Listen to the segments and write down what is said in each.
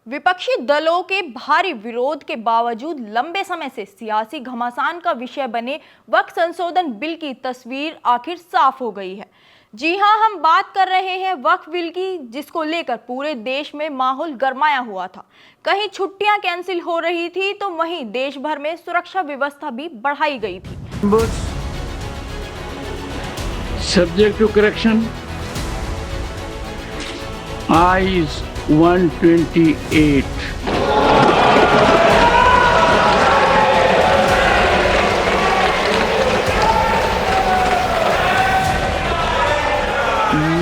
विपक्षी दलों के भारी विरोध के बावजूद लंबे समय से सियासी घमासान का विषय बने वक्फ संशोधन बिल की तस्वीर आखिर साफ हो गई है। जी हां, हम बात कर रहे हैं वक्फ बिल की, जिसको लेकर पूरे देश में माहौल गरमाया हुआ था। कहीं छुट्टियां कैंसिल हो रही थी तो वहीं देश भर में सुरक्षा व्यवस्था भी बढ़ाई गई थी। Subject to correction, ayes 128.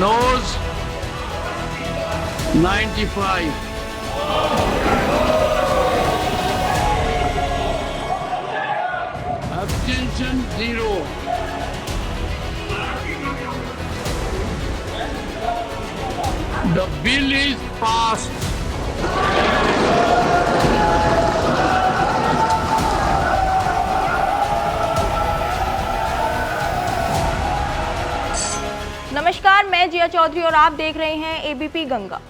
Noes 95. Abstention 0. The bill is passed. नमस्कार, मैं जिया चौधरी और आप देख रहे हैं एबीपी गंगा।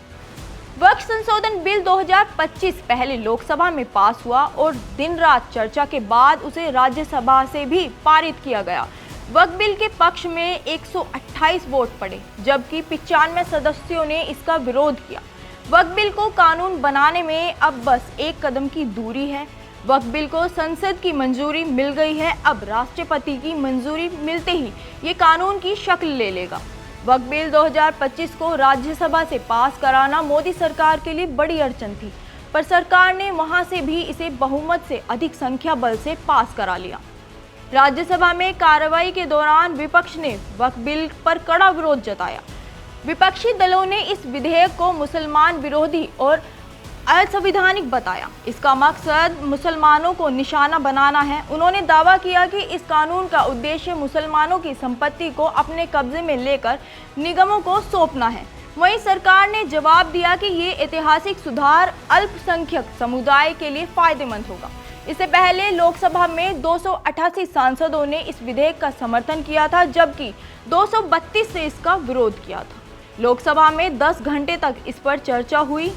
वक्फ संशोधन बिल 2025 पहले लोकसभा में पास हुआ और दिन रात चर्चा के बाद उसे राज्यसभा से भी पारित किया गया। वक्फ बिल के पक्ष में 128 वोट पड़े, जबकि 95 सदस्यों ने इसका विरोध किया। वक्फ बिल को कानून बनाने में अब बस एक कदम की दूरी है। वक्फ बिल को संसद की मंजूरी मिल गई है, अब राष्ट्रपति की मंजूरी मिलते ही ये कानून की शक्ल ले लेगा। वक्फ बिल 2025 को राज्यसभा से पास कराना मोदी सरकार के लिए बड़ी अड़चन थी, पर सरकार ने वहां से भी इसे बहुमत से अधिक संख्या बल से पास करा लिया। राज्यसभा में कार्रवाई के दौरान विपक्ष ने वक्फ बिल पर कड़ा विरोध जताया। विपक्षी दलों ने इस विधेयक को मुसलमान विरोधी और असंवैधानिक बताया। इसका मकसद मुसलमानों को निशाना बनाना है। उन्होंने दावा किया कि इस कानून का उद्देश्य मुसलमानों की संपत्ति को अपने कब्जे में लेकर निगमों को सौंपना है। वहीं सरकार ने जवाब दिया कि ये ऐतिहासिक सुधार अल्पसंख्यक समुदाय के लिए फायदेमंद होगा। इससे पहले लोकसभा में 288 सांसदों ने इस विधेयक का समर्थन किया था, जबकि 232 से इसका विरोध किया था। लोकसभा में 10 घंटे तक इस पर चर्चा हुई।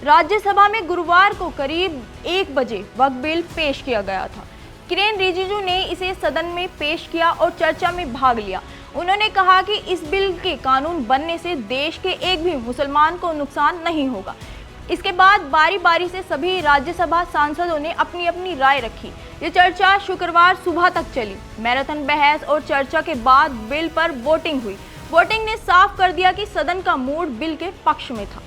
राज्यसभा में गुरुवार को करीब 1 बजे वक्फ बिल पेश किया गया था। किरेन रिजिजू ने इसे सदन में पेश किया और चर्चा में भाग लिया। उन्होंने कहा कि इस बिल के कानून बनने से देश के एक भी मुसलमान को नुकसान नहीं होगा। इसके बाद बारी बारी से सभी राज्यसभा सांसदों ने अपनी अपनी राय रखी। ये चर्चा शुक्रवार सुबह तक चली। मैराथन बहस और चर्चा के बाद बिल पर वोटिंग हुई। वोटिंग ने साफ कर दिया कि सदन का मूड बिल के पक्ष में था।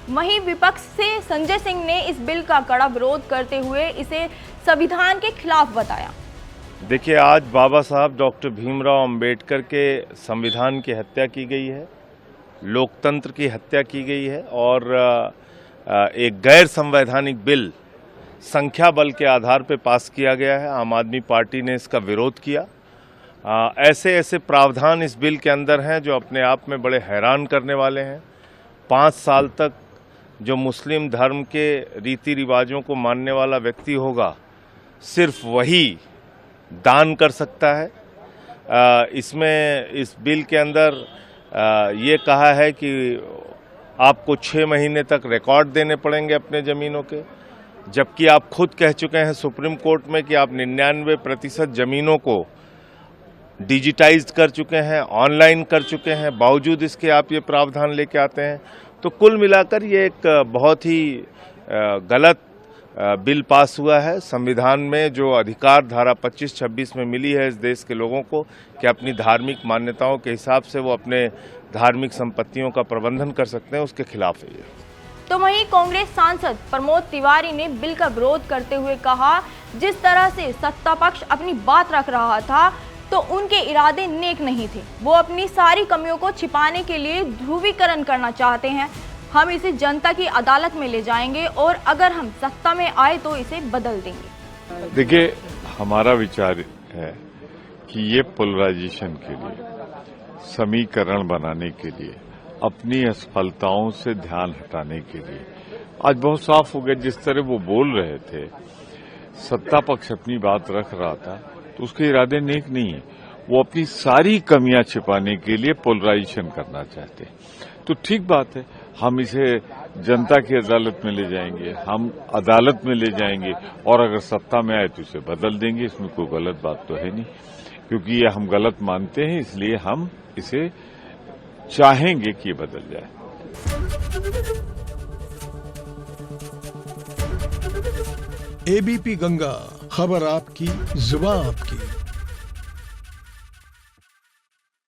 वहीं विपक्ष से संजय सिंह ने इस बिल का कड़ा विरोध करते हुए इसे संविधान के खिलाफ बताया। देखिए, आज बाबा साहब डॉक्टर भीमराव अंबेडकर के संविधान की हत्या की गई है, लोकतंत्र की हत्या की गई है और एक गैर संवैधानिक बिल संख्या बल के आधार पर पास किया गया है। आम आदमी पार्टी ने इसका विरोध किया। ऐसे ऐसे प्रावधान इस बिल के अंदर हैं जो अपने आप में बड़े हैरान करने वाले हैं। 5 साल तक जो मुस्लिम धर्म के रीति रिवाजों को मानने वाला व्यक्ति होगा, सिर्फ वही दान कर सकता है। इसमें इस बिल के अंदर ये कहा है कि आपको 6 महीने तक रिकॉर्ड देने पड़ेंगे अपने ज़मीनों के, जबकि आप खुद कह चुके हैं सुप्रीम कोर्ट में कि आप 99% ज़मीनों को डिजिटाइज कर चुके हैं, ऑनलाइन कर चुके हैं। बावजूद इसके आप ये प्रावधान लेके आते हैं। तो कुल मिलाकर ये एक बहुत ही गलत बिल पास हुआ है। संविधान में जो अधिकार धारा 25-26 में मिली है इस देश के लोगों को कि अपनी धार्मिक मान्यताओं के हिसाब से वो अपने धार्मिक संपत्तियों का प्रबंधन कर सकते हैं, उसके खिलाफ है ये। तो वहीं कांग्रेस सांसद प्रमोद तिवारी ने बिल का विरोध करते हुए कहा, जिस तरह से सत्ता पक्ष अपनी बात रख रहा था तो उनके इरादे नेक नहीं थे। वो अपनी सारी कमियों को छिपाने के लिए ध्रुवीकरण करना चाहते हैं। हम इसे जनता की अदालत में ले जाएंगे और अगर हम सत्ता में आए तो इसे बदल देंगे। देखिए, हमारा विचार है कि ये पोलराइजेशन के लिए, समीकरण बनाने के लिए, अपनी असफलताओं से ध्यान हटाने के लिए आज बहुत साफ हो गया। जिस तरह वो बोल रहे थे, सत्ता पक्ष अपनी बात रख रहा था, तो उसके इरादे नेक नहीं है। वो अपनी सारी कमियां छिपाने के लिए पोलराइजेशन करना चाहते हैं। तो ठीक बात है, हम इसे जनता की अदालत में ले जाएंगे, हम अदालत में ले जाएंगे और अगर सत्ता में आए तो इसे बदल देंगे। इसमें कोई गलत बात तो है नहीं, क्योंकि ये हम गलत मानते हैं, इसलिए हम इसे चाहेंगे कि ये बदल जाए। एबीपी गंगा, खबर आपकी, जुबान आपकी।